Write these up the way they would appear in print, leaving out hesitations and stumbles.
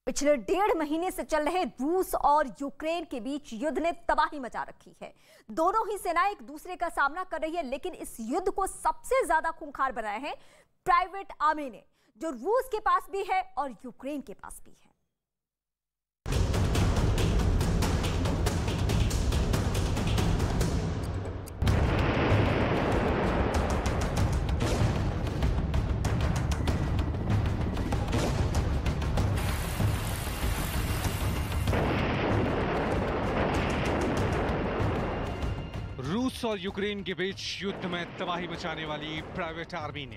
पिछले 1.5 महीने से चल रहे रूस और यूक्रेन के बीच युद्ध ने तबाही मचा रखी है। दोनों ही सेनाएं एक दूसरे का सामना कर रही है, लेकिन इस युद्ध को सबसे ज्यादा खूंखार बनाया है प्राइवेट आर्मी ने, जो रूस के पास भी है और यूक्रेन के पास भी है। रूस और यूक्रेन के बीच युद्ध में तबाही मचाने वाली प्राइवेट आर्मी ने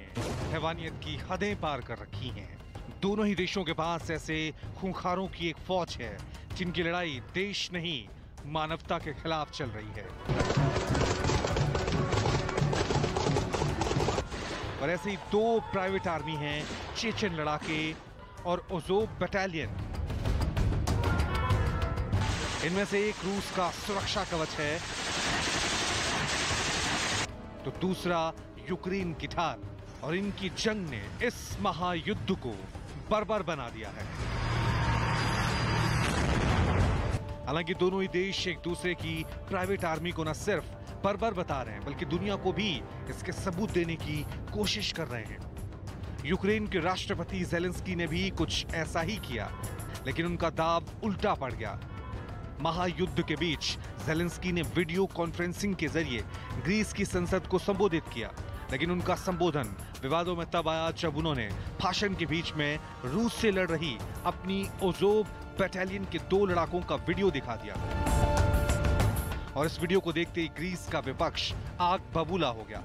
हैवानियत की हदें पार कर रखी हैं। दोनों ही देशों के पास ऐसे खूंखारों की एक फौज है जिनकी लड़ाई देश नहीं मानवता के खिलाफ चल रही है। और ऐसे ही 2 प्राइवेट आर्मी हैं, चेचन लड़ाके और अज़ोव बटालियन। इनमें से एक रूस का सुरक्षा कवच है तो दूसरा यूक्रेन की ढाल, और इनकी जंग ने इस महायुद्ध को बर्बर बना दिया है। हालांकि दोनों ही देश एक दूसरे की प्राइवेट आर्मी को न सिर्फ बर्बर बता रहे हैं, बल्कि दुनिया को भी इसके सबूत देने की कोशिश कर रहे हैं। यूक्रेन के राष्ट्रपति ज़ेलेंस्की ने भी कुछ ऐसा ही किया, लेकिन उनका दाव उल्टा पड़ गया। महायुद्ध के बीच ज़ेलेंस्की ने वीडियो कॉन्फ्रेंसिंग के जरिए ग्रीस की संसद को संबोधित किया, लेकिन उनका संबोधन विवादों में तब आया जब उन्होंने भाषण के बीच में रूस से लड़ रही अपनी अज़ोव बटालियन के 2 लड़ाकों का वीडियो दिखा दिया। और इस वीडियो को देखते ही ग्रीस का विपक्ष आग बबूला हो गया।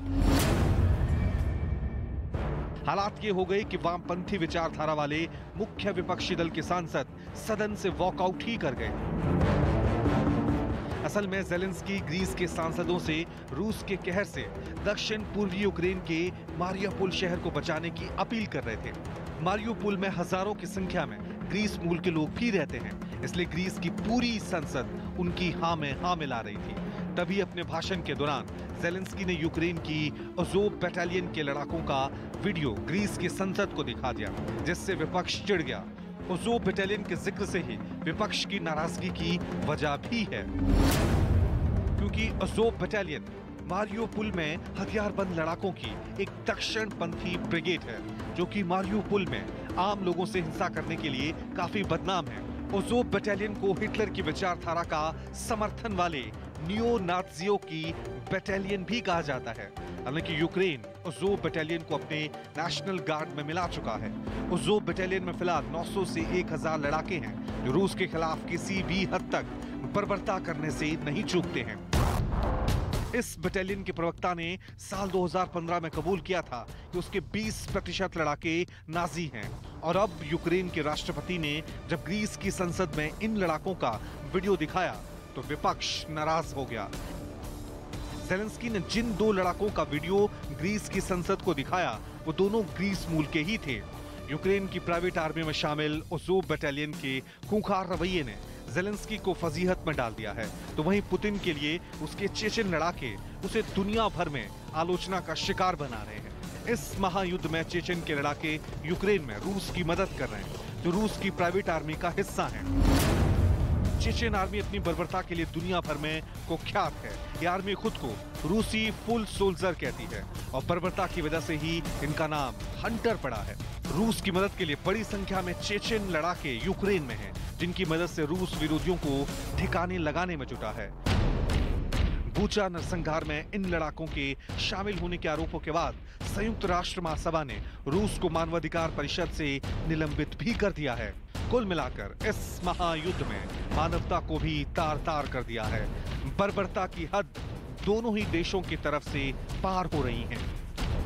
हालात ये हो गए कि वामपंथी विचारधारा वाले मुख्य विपक्षी दल के सांसद सदन से वॉकआउट ही कर गए। असल में ज़ेलेंस्की ग्रीस के सांसदों से रूस के कहर से दक्षिण पूर्वी यूक्रेन के मारियापुल शहर को बचाने की अपील कर रहे थे। मारियापुल में हजारों की संख्या में ग्रीस मूल के लोग भी रहते हैं, इसलिए ग्रीस की पूरी संसद उनकी हाँ में हाँ मिला रही थी। तभी अपने भाषण के दौरान ज़ेलेंस्की ने यूक्रेन की अज़ोव बटालियन के लड़ाकों का वीडियो ग्रीस की संसद को दिखा दिया, जिससे विपक्ष चिढ़ गया। अज़ोव बटालियन के जिक्र से ही विपक्ष की नाराजगी की वजह भी है, क्योंकि अज़ोव बटालियन मारियापुल में हथियारबंद लड़ाकों की एक दक्षिणपंथी ब्रिगेड है, जो कि मारियापुल में आम लोगों से हिंसा करने के लिए काफी बदनाम है। अज़ोव बटालियन को हिटलर की विचारधारा का समर्थन वाले नियो नाज़ियों की बटालियन भी कहा जाता है। हालांकि यूक्रेन अज़ोव बटालियन को अपने नेशनल गार्ड में मिला चुका है। अज़ोव बटालियन में फिलहाल 900 से 1000 लड़ाके हैं, जो रूस के खिलाफ किसी भी हद तक बर्बरता करने से नहीं चूकते हैं। इस बटालियन के प्रवक्ता ने साल 2015 में कबूल किया था कि उसके 20% लड़ाके नाजी हैं, और अब यूक्रेन के राष्ट्रपति ने जब ग्रीस की संसद में इन लड़ाकों का वीडियो दिखाया तो विपक्ष नाराज हो गया। ज़ेलेंस्की ने जिन 2 लड़ाकों का वीडियो ग्रीस की संसद को दिखाया वो दोनों ग्रीस मूल के ही थे। यूक्रेन की प्राइवेट आर्मी में शामिल अज़ोव बटालियन के खूंखार रवैये ने ज़ेलेंस्की को फजीहत में डाल दिया है, तो वहीं पुतिन के लिए उसके चेचन लड़ाके उसे दुनिया भर में आलोचना का शिकार बना रहे हैं। इस महायुद्ध में चेचन के लड़ाके यूक्रेन में रूस की मदद कर रहे हैं, जो रूस की प्राइवेट आर्मी का हिस्सा है। चेचन आर्मी अपनी बर्बरता के लिए दुनिया भर में कुख्यात है। ये आर्मी खुद को रूसी फुल सोल्जर कहती है, और बर्बरता की वजह से ही इनका नाम हंटर पड़ा है। रूस की मदद के लिए बड़ी संख्या में चेचन लड़ाके यूक्रेन में हैं, जिनकी मदद से रूस विरोधियों को ठिकाने लगाने में जुटा है। बूचा नरसंहार में इन लड़ाकों के शामिल होने के आरोपों के बाद संयुक्त राष्ट्र महासभा ने रूस को मानवाधिकार परिषद से निलंबित भी कर दिया है। कुल मिलाकर इस महायुद्ध में मानवता को भी तार तार कर दिया है। बर्बरता की हद दोनों ही देशों की तरफ से पार हो रही है,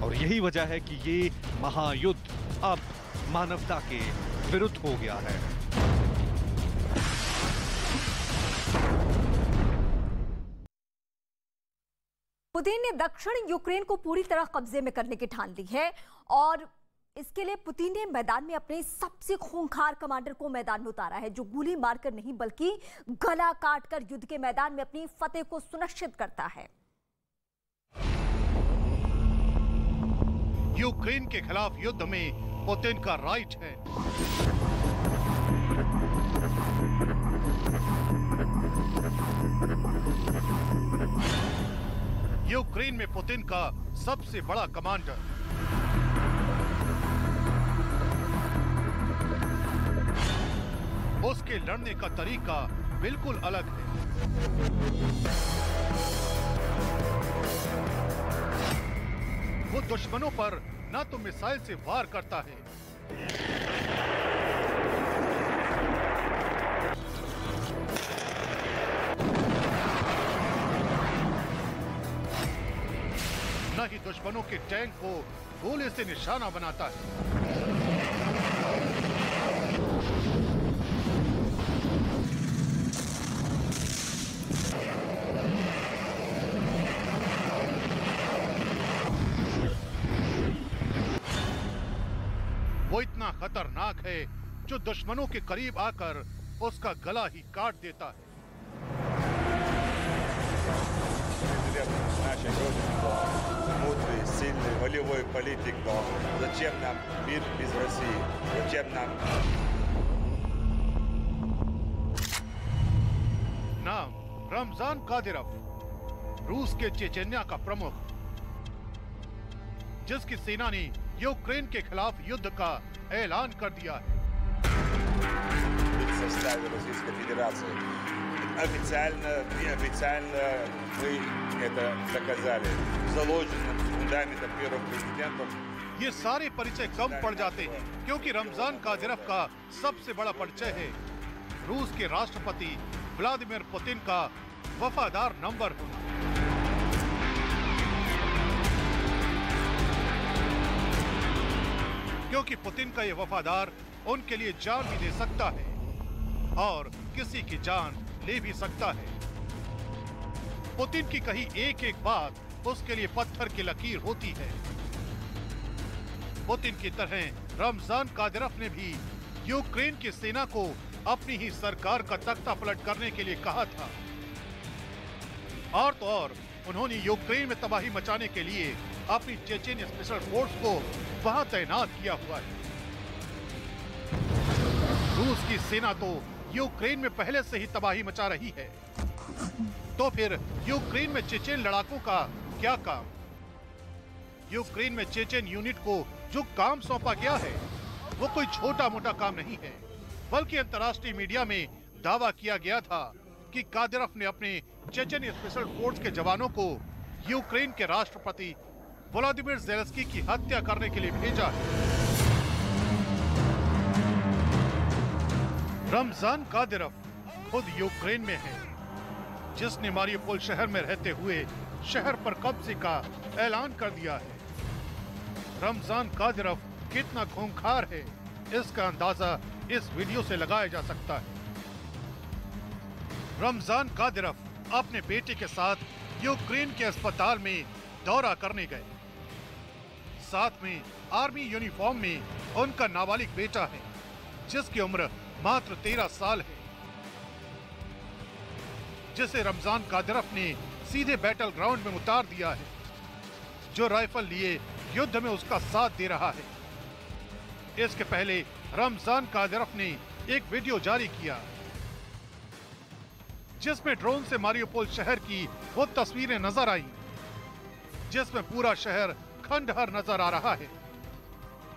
और यही वजह है कि ये महायुद्ध अब मानवता के विरुद्ध हो गया है। पुतिन ने दक्षिण यूक्रेन को पूरी तरह कब्जे में करने की ठान ली है, और इसके लिए पुतिन ने मैदान में अपने सबसे खूंखार कमांडर को मैदान में उतारा है, जो गोली मारकर नहीं बल्कि गला काटकर युद्ध के मैदान में अपनी फतेह को सुनिश्चित करता है। यूक्रेन के खिलाफ युद्ध में पुतिन का राइट है। यूक्रेन में पुतिन का सबसे बड़ा कमांडर। उसके लड़ने का तरीका बिल्कुल अलग है। वो दुश्मनों पर न तो मिसाइल से वार करता है, न ही दुश्मनों के टैंक को गोले से निशाना बनाता है। वो इतना खतरनाक है जो दुश्मनों के करीब आकर उसका गला ही काट देता है। Мудрый, сильный, волевой политик, но зачем нам мир без России? Зачем нам? नाम रमजान कादिरोव, रूस के चेचन्या का प्रमुख, जिसकी सेना ने यूक्रेन के खिलाफ युद्ध का ऐलान कर दिया है। В составе Российской Федерации. Официально, неофициально мы это доказали. Заложенным фундаментом первым президентом. ये सारे परिचय कम पड़ जाते हैं क्योंकि रमजान कादिरोव का सबसे बड़ा परिचय है रूस के राष्ट्रपति व्लादिमीर पुतिन का वफादार नंबर होना। क्योंकि पुतिन का ये वफादार उनके लिए जान भी दे सकता है और किसी की जान ले भी सकता है। पुतिन की कही एक एक बात उसके लिए पत्थर की लकीर होती है। पुतिन की तरह रमजान कादिरोव ने भी यूक्रेन की सेना को अपनी ही सरकार का तख्ता पलट करने के लिए कहा था। और तो और उन्होंने यूक्रेन में तबाही मचाने के लिए अपनी चेचेन स्पेशल फोर्स को वहां तैनात किया हुआ है। रूस की सेना तो यूक्रेन में पहले से ही तबाही मचा रही है, तो फिर यूक्रेन में चेचेन लड़ाकों का क्या काम? यूक्रेन में चेचेन यूनिट को जो काम सौंपा गया है वो कोई छोटा मोटा काम नहीं है, बल्कि अंतर्राष्ट्रीय मीडिया में दावा किया गया था कि कादिरोव ने अपने चेचेन स्पेशल फोर्स के जवानों को यूक्रेन के राष्ट्रपति व्लादिमीर ज़ेलेंस्की की हत्या करने के लिए भेजा है। रमजान कादिरोव खुद यूक्रेन में है, जिसने मारियोपोल शहर में रहते हुए शहर पर कब्जे का ऐलान कर दिया है। रमजान कादिरोव कितना खूंखार है, इसका अंदाजा इस वीडियो से लगाया जा सकता है। रमजान कादिरोव अपने बेटे के साथ यूक्रेन के अस्पताल में दौरा करने गए। साथ में आर्मी यूनिफॉर्म में उनका नाबालिग बेटा है, जिसकी उम्र मात्र 13 साल है, जिसे रमजान कादिरोव ने सीधे बैटल ग्राउंड में उतार दिया है, जो राइफल लिए युद्ध में उसका साथ दे रहा है। इसके पहले रमजान कादिरोव ने एक वीडियो जारी किया, जिसमें ड्रोन से मारियोपोल शहर की वो तस्वीरें नजर आई, जिसमें पूरा शहर खंडहर नजर आ रहा है।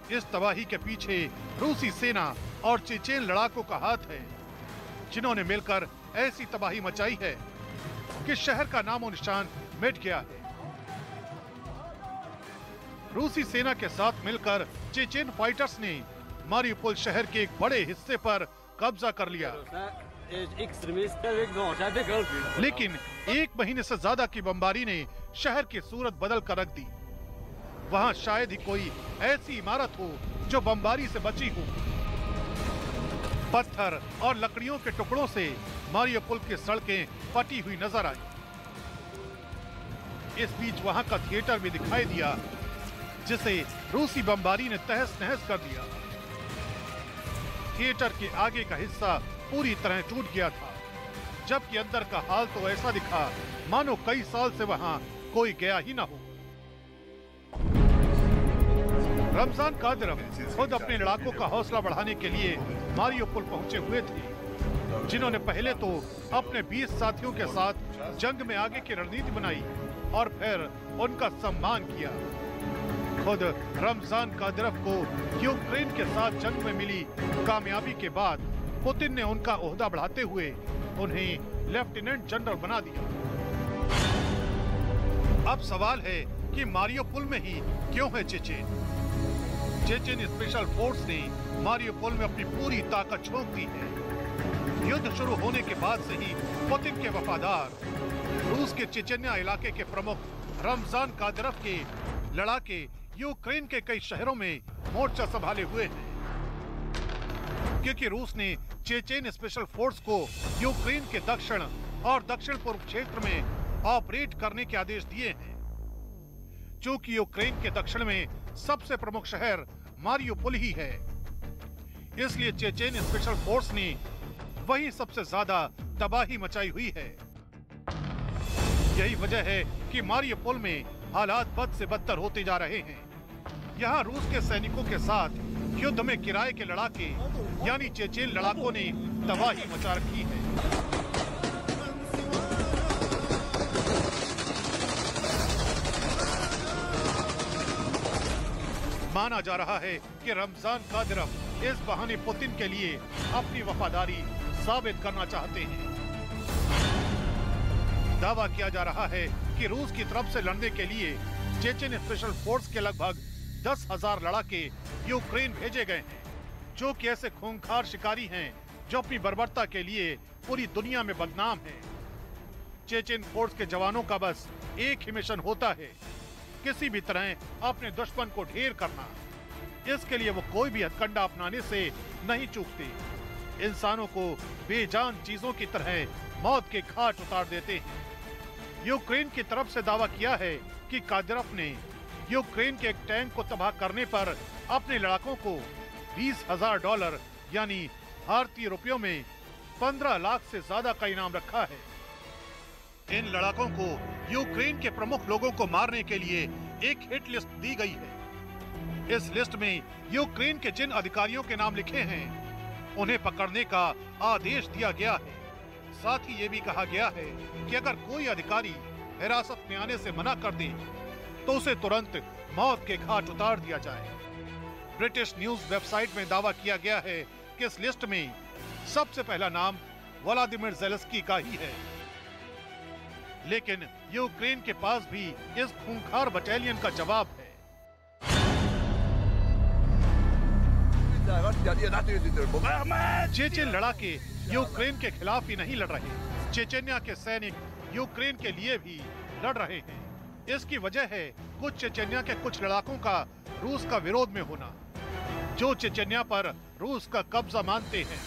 इस तबाही के पीछे रूसी सेना और चेचेन लड़ाकों का हाथ है, जिन्होंने मिलकर ऐसी तबाही मचाई है कि शहर का नामो निशान मिट गया है। रूसी सेना के साथ मिलकर चेचेन फाइटर्स ने मारियोपोल शहर के एक बड़े हिस्से पर कब्जा कर लिया, लेकिन 1 महीने से ज्यादा की बमबारी ने शहर की सूरत बदल कर रख दी। वहां शायद ही कोई ऐसी इमारत हो जो बमबारी से बची हो। पत्थर और लकड़ियों के टुकड़ों से मारियोपोल की सड़कें फटी हुई नजर आई। इस बीच वहां का थिएटर भी दिखाई दिया, जिसे रूसी बमबारी ने तहस नहस कर दिया। थिएटर के आगे का हिस्सा पूरी तरह टूट गया था, जबकि अंदर का हाल तो ऐसा दिखा मानो कई साल से वहां कोई गया ही ना हो। रमजान कादिरोव खुद अपने लड़ाकों का हौसला बढ़ाने के लिए मारियोपोल पहुंचे हुए थे, जिन्होंने पहले तो अपने 20 साथियों के साथ जंग में आगे की रणनीति बनाई और फिर उनका सम्मान किया। खुद रमजान कादिरोव को यूक्रेन के साथ जंग में मिली कामयाबी के बाद पुतिन ने उनका ओहदा बढ़ाते हुए उन्हें लेफ्टिनेंट जनरल बना दिया। अब सवाल है कि मारियोपोल में ही क्यों है चेचेन? चेचेन स्पेशल फोर्स ने मारियोपोल में अपनी पूरी ताकत झोंक दी है। युद्ध शुरू होने के बाद से ही पुतिन के वफादार रूस के चेचेनिया इलाके के प्रमुख रमजान कादिरोव के लड़ाके यूक्रेन के कई शहरों में मोर्चा संभाले हुए हैं, क्योंकि रूस ने चेचेन स्पेशल फोर्स को यूक्रेन के दक्षिण और दक्षिण पूर्व क्षेत्र में ऑपरेट करने के आदेश दिए हैं। चूंकि यूक्रेन के दक्षिण में सबसे प्रमुख शहर मारियोपोल ही है, इसलिए चेचेन स्पेशल फोर्स ने वही सबसे ज्यादा तबाही मचाई हुई है। यही वजह है कि मारियोपोल में हालात बद से बदतर होते जा रहे हैं। यहाँ रूस के सैनिकों के साथ युद्ध में किराए के लड़ाके यानी चेचेन लड़ाकों ने तबाही मचा रखी है। माना जा रहा है कि रमजान कादिरोव इस बहाने पुतिन के लिए अपनी वफादारी साबित करना चाहते हैं। दावा किया जा रहा है कि रूस की तरफ से लड़ने के लिए चेचेन स्पेशल फोर्स के लगभग 10,000 लड़ाके यूक्रेन भेजे गए हैं, जो कि ऐसे खूंखार शिकारी हैं जो अपनी बर्बरता के लिए पूरी दुनिया में बदनाम हैं। चेचेन फोर्स के जवानों का बस एक ही मिशन होता है, किसी भी तरह अपने दुश्मन को ढेर करना। इसके लिए वो कोई भी हथकंडा अपनाने से नहीं चूकते। इंसानों को बेजान चीजों की तरह मौत के घाट उतार देते हैं। यूक्रेन की तरफ से दावा किया है कि कादिरोव ने यूक्रेन के एक टैंक को तबाह करने पर अपने लड़ाकों को $20,000 यानी भारतीय रुपयों में 15 लाख से ज्यादा का इनाम रखा है। इन लड़ाकों को यूक्रेन के प्रमुख लोगों को मारने के लिए एक हिट लिस्ट दी गई है। इस लिस्ट में यूक्रेन के जिन अधिकारियों के नाम लिखे हैं, उन्हें पकड़ने का आदेश दिया गया है। साथ ही ये भी कहा गया है कि अगर कोई अधिकारी हिरासत में आने से मना कर दे तो उसे तुरंत मौत के घाट उतार दिया जाए। ब्रिटिश न्यूज वेबसाइट में दावा किया गया है कि इस लिस्ट में सबसे पहला नाम व्लादिमीर ज़ेलेंस्की का ही है। लेकिन यूक्रेन के पास भी इस खूंखार बटालियन का जवाब है। चेचेन लड़ाके यूक्रेन के खिलाफ ही नहीं लड़ रहे, चेचेनिया के सैनिक यूक्रेन के लिए भी लड़ रहे हैं। इसकी वजह है कुछ चेचेनिया के कुछ लड़ाकों का रूस का विरोध में होना। जो चेचेनिया पर रूस का कब्जा मानते हैं,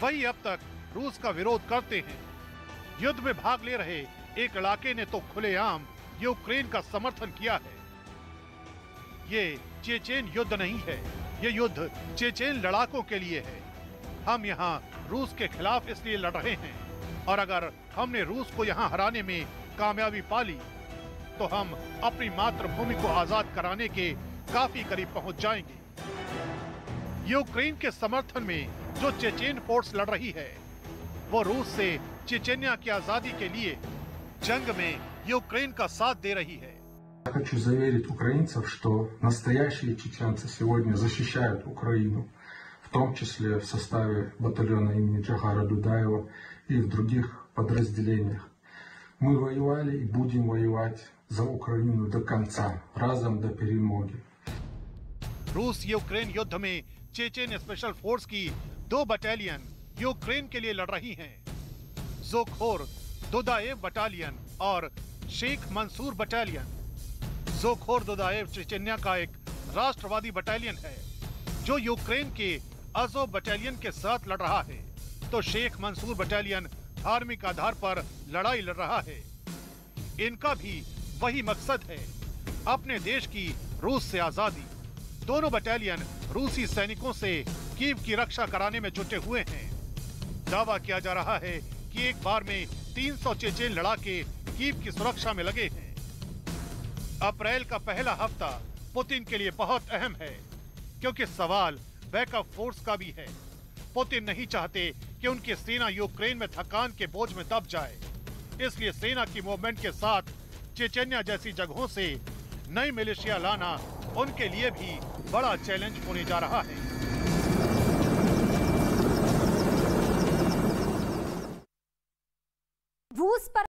वही अब तक रूस का विरोध करते हैं। युद्ध में भाग ले रहे एक लड़ाके ने तो खुलेआम यूक्रेन का समर्थन किया है। ये चेचेन युद्ध नहीं है, ये युद्ध चेचेन लड़ाकों के लिए है। हम यहाँ रूस के खिलाफ इसलिए लड़ रहे हैं, और अगर हमने रूस को यहाँ हराने में कामयाबी पाली तो हम अपनी मातृभूमि को आजाद कराने के काफी करीब पहुंच जाएंगे। यूक्रेन के समर्थन में जो चेचेन फोर्स लड़ रही है, वो रूस से चेचेनिया की आजादी के लिए जंग में यूक्रेन का साथ दे रही है। Я хочу заверить украинцев, что настоящие чеченцы сегодня защищают Украину, в том числе в составе батальона имени Джагара Дудаева и в других подразделениях. Мы воевали и будем воевать за Украину до конца, разом до перемоги. रूस यूक्रेन युद्ध में चेचेन स्पेशल फोर्स की 2 बटालियन यूक्रेन के लिए लड़ रही हैं। ज़ोखोर दुदाएव बटालियन और शेख मंसूर बटालियन। ज़ोखोर दुदाएव चेचेनिया का एक राष्ट्रवादी बटालियन है जो यूक्रेन के अज़ोव बटालियन के साथ लड़ रहा है, तो शेख मंसूर बटालियन धार्मिक आधार पर लड़ाई लड़ रहा है। इनका भी वही मकसद है, अपने देश की रूस से आजादी। दोनों बटालियन रूसी सैनिकों से कीव की रक्षा कराने में जुटे हुए हैं। दावा किया जा रहा है कि एक बार में 300 चेचेन लड़ाके कीव की सुरक्षा में लगे हैं। अप्रैल का पहला हफ्ता पुतिन के लिए बहुत अहम है, क्योंकि सवाल बैकअप फोर्स का भी है। पुतिन नहीं चाहते कि उनकी सेना यूक्रेन में थकान के बोझ में दब जाए, इसलिए सेना की मूवमेंट के साथ चेचेन्या जैसी जगहों से नई मिलिशिया लाना उनके लिए भी बड़ा चैलेंज होने जा रहा है।